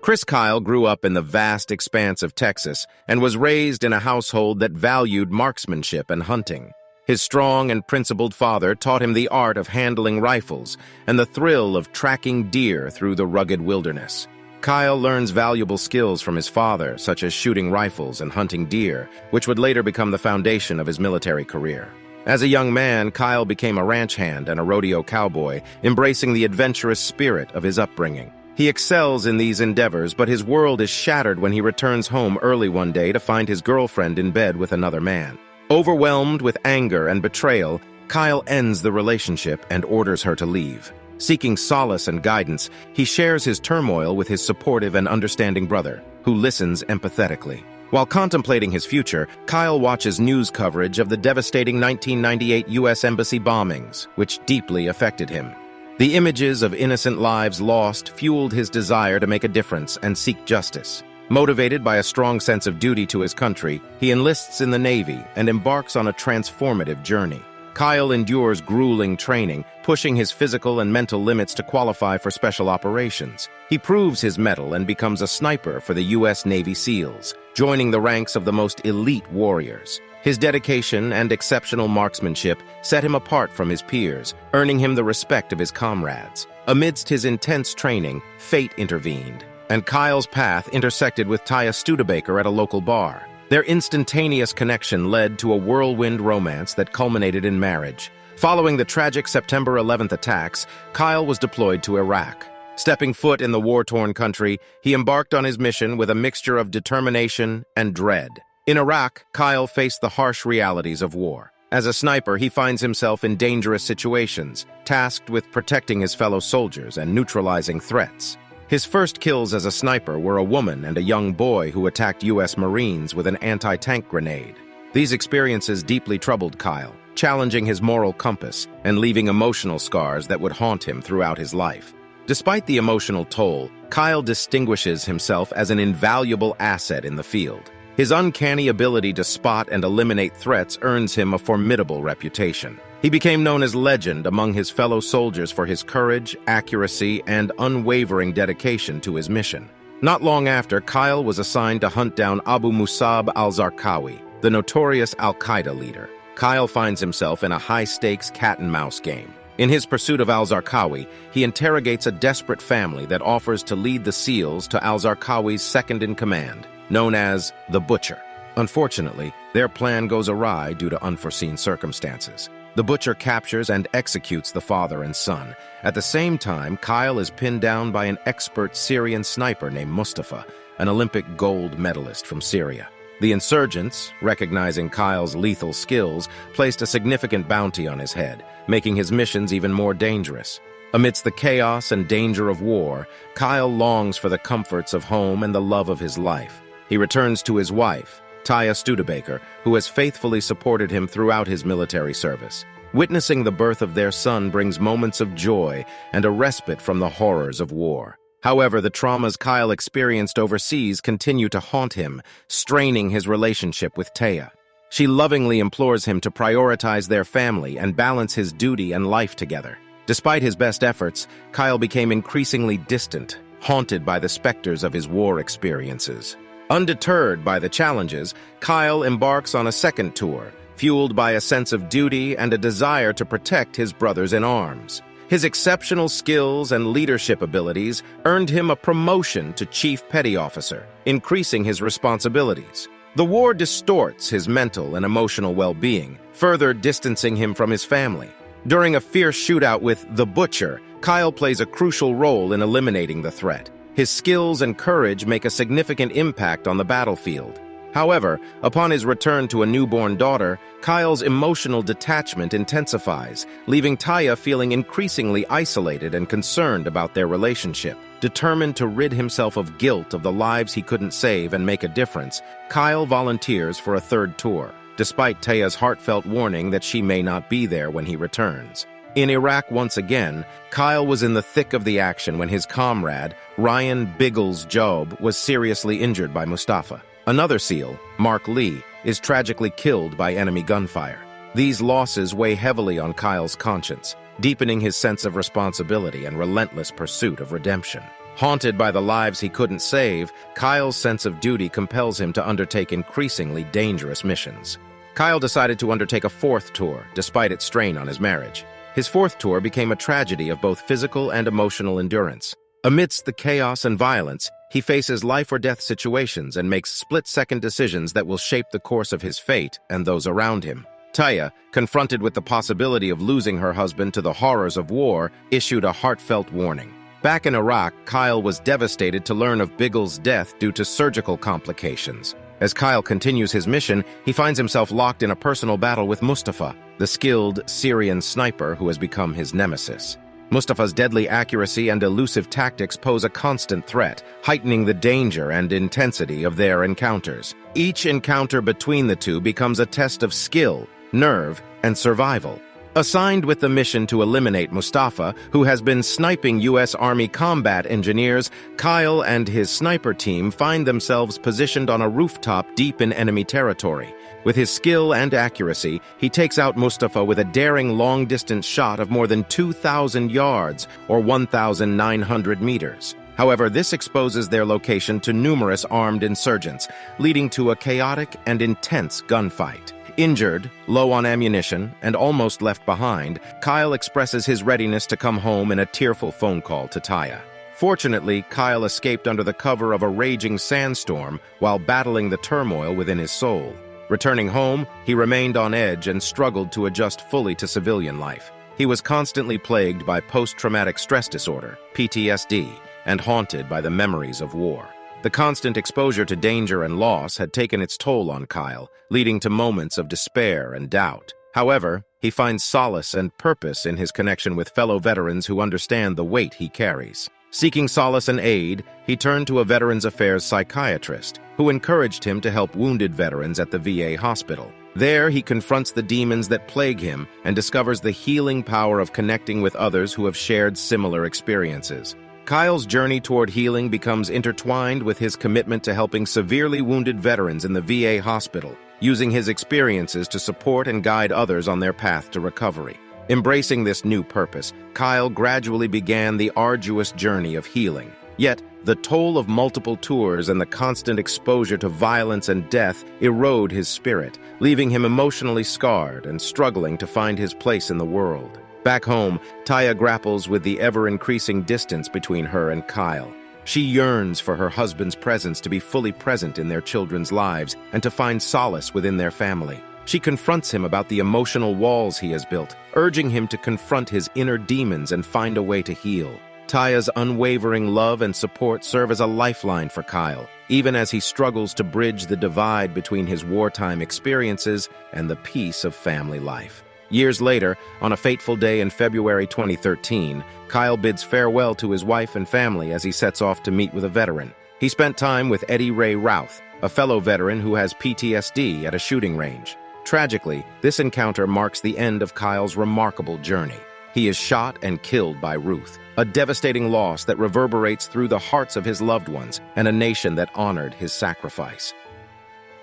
Chris Kyle grew up in the vast expanse of Texas and was raised in a household that valued marksmanship and hunting. His strong and principled father taught him the art of handling rifles and the thrill of tracking deer through the rugged wilderness. Kyle learns valuable skills from his father, such as shooting rifles and hunting deer, which would later become the foundation of his military career. As a young man, Kyle became a ranch hand and a rodeo cowboy, embracing the adventurous spirit of his upbringing. He excels in these endeavors, but his world is shattered when he returns home early one day to find his girlfriend in bed with another man. Overwhelmed with anger and betrayal, Kyle ends the relationship and orders her to leave. Seeking solace and guidance, he shares his turmoil with his supportive and understanding brother, who listens empathetically. While contemplating his future, Kyle watches news coverage of the devastating 1998 U.S. Embassy bombings, which deeply affected him. The images of innocent lives lost fueled his desire to make a difference and seek justice. Motivated by a strong sense of duty to his country, he enlists in the Navy and embarks on a transformative journey. Kyle endures grueling training, pushing his physical and mental limits to qualify for special operations. He proves his mettle and becomes a sniper for the U.S. Navy SEALs, joining the ranks of the most elite warriors. His dedication and exceptional marksmanship set him apart from his peers, earning him the respect of his comrades. Amidst his intense training, fate intervened, and Kyle's path intersected with Taya Studebaker at a local bar. Their instantaneous connection led to a whirlwind romance that culminated in marriage. Following the tragic September 11th attacks, Kyle was deployed to Iraq. Stepping foot in the war-torn country, he embarked on his mission with a mixture of determination and dread. In Iraq, Kyle faced the harsh realities of war. As a sniper, he finds himself in dangerous situations, tasked with protecting his fellow soldiers and neutralizing threats. His first kills as a sniper were a woman and a young boy who attacked U.S. Marines with an anti-tank grenade. These experiences deeply troubled Kyle, challenging his moral compass and leaving emotional scars that would haunt him throughout his life. Despite the emotional toll, Kyle distinguishes himself as an invaluable asset in the field. His uncanny ability to spot and eliminate threats earns him a formidable reputation. He became known as Legend among his fellow soldiers for his courage, accuracy, and unwavering dedication to his mission. Not long after, Kyle was assigned to hunt down Abu Musab al-Zarqawi, the notorious al-Qaeda leader. Kyle finds himself in a high-stakes cat-and-mouse game. In his pursuit of al-Zarqawi, he interrogates a desperate family that offers to lead the SEALs to al-Zarqawi's second-in-command, known as the Butcher. Unfortunately, their plan goes awry due to unforeseen circumstances. The Butcher captures and executes the father and son. At the same time, Kyle is pinned down by an expert Syrian sniper named Mustafa, an Olympic gold medalist from Syria. The insurgents, recognizing Kyle's lethal skills, placed a significant bounty on his head, making his missions even more dangerous. Amidst the chaos and danger of war, Kyle longs for the comforts of home and the love of his life. He returns to his wife, Taya Studebaker, who has faithfully supported him throughout his military service. Witnessing the birth of their son brings moments of joy and a respite from the horrors of war. However, the traumas Kyle experienced overseas continue to haunt him, straining his relationship with Taya. She lovingly implores him to prioritize their family and balance his duty and life together. Despite his best efforts, Kyle became increasingly distant, haunted by the specters of his war experiences. Undeterred by the challenges, Kyle embarks on a second tour, fueled by a sense of duty and a desire to protect his brothers in arms. His exceptional skills and leadership abilities earned him a promotion to Chief Petty Officer, increasing his responsibilities. The war distorts his mental and emotional well-being, further distancing him from his family. During a fierce shootout with the Butcher, Kyle plays a crucial role in eliminating the threat. His skills and courage make a significant impact on the battlefield. However, upon his return to a newborn daughter, Kyle's emotional detachment intensifies, leaving Taya feeling increasingly isolated and concerned about their relationship. Determined to rid himself of guilt of the lives he couldn't save and make a difference, Kyle volunteers for a third tour, despite Taya's heartfelt warning that she may not be there when he returns. In Iraq once again, Kyle was in the thick of the action when his comrade, Ryan Biggles Job, was seriously injured by Mustafa. Another SEAL, Mark Lee, is tragically killed by enemy gunfire. These losses weigh heavily on Kyle's conscience, deepening his sense of responsibility and relentless pursuit of redemption. Haunted by the lives he couldn't save, Kyle's sense of duty compels him to undertake increasingly dangerous missions. Kyle decided to undertake a fourth tour, despite its strain on his marriage. His fourth tour became a tragedy of both physical and emotional endurance. Amidst the chaos and violence, he faces life-or-death situations and makes split-second decisions that will shape the course of his fate and those around him. Taya, confronted with the possibility of losing her husband to the horrors of war, issued a heartfelt warning. Back in Iraq, Kyle was devastated to learn of Bigel's death due to surgical complications. As Kyle continues his mission, he finds himself locked in a personal battle with Mustafa, the skilled Syrian sniper who has become his nemesis. Mustafa's deadly accuracy and elusive tactics pose a constant threat, heightening the danger and intensity of their encounters. Each encounter between the two becomes a test of skill, nerve, and survival. Assigned with the mission to eliminate Mustafa, who has been sniping U.S. Army combat engineers, Kyle and his sniper team find themselves positioned on a rooftop deep in enemy territory. With his skill and accuracy, he takes out Mustafa with a daring long-distance shot of more than 2,000 yards, or 1,900 meters. However, this exposes their location to numerous armed insurgents, leading to a chaotic and intense gunfight. Injured, low on ammunition, and almost left behind, Kyle expresses his readiness to come home in a tearful phone call to Taya. Fortunately, Kyle escaped under the cover of a raging sandstorm while battling the turmoil within his soul. Returning home, he remained on edge and struggled to adjust fully to civilian life. He was constantly plagued by post-traumatic stress disorder, PTSD, and haunted by the memories of war. The constant exposure to danger and loss had taken its toll on Kyle, leading to moments of despair and doubt. However, he finds solace and purpose in his connection with fellow veterans who understand the weight he carries. Seeking solace and aid, he turned to a Veterans Affairs psychiatrist, who encouraged him to help wounded veterans at the VA hospital. There, he confronts the demons that plague him and discovers the healing power of connecting with others who have shared similar experiences. Kyle's journey toward healing becomes intertwined with his commitment to helping severely wounded veterans in the VA hospital, using his experiences to support and guide others on their path to recovery. Embracing this new purpose, Kyle gradually began the arduous journey of healing. Yet, the toll of multiple tours and the constant exposure to violence and death erode his spirit, leaving him emotionally scarred and struggling to find his place in the world. Back home, Taya grapples with the ever-increasing distance between her and Kyle. She yearns for her husband's presence to be fully present in their children's lives and to find solace within their family. She confronts him about the emotional walls he has built, urging him to confront his inner demons and find a way to heal. Taya's unwavering love and support serve as a lifeline for Kyle, even as he struggles to bridge the divide between his wartime experiences and the peace of family life. Years later, on a fateful day in February 2013, Kyle bids farewell to his wife and family as he sets off to meet with a veteran. He spent time with Eddie Ray Routh, a fellow veteran who has PTSD at a shooting range. Tragically, this encounter marks the end of Kyle's remarkable journey. He is shot and killed by Ruth, a devastating loss that reverberates through the hearts of his loved ones and a nation that honored his sacrifice.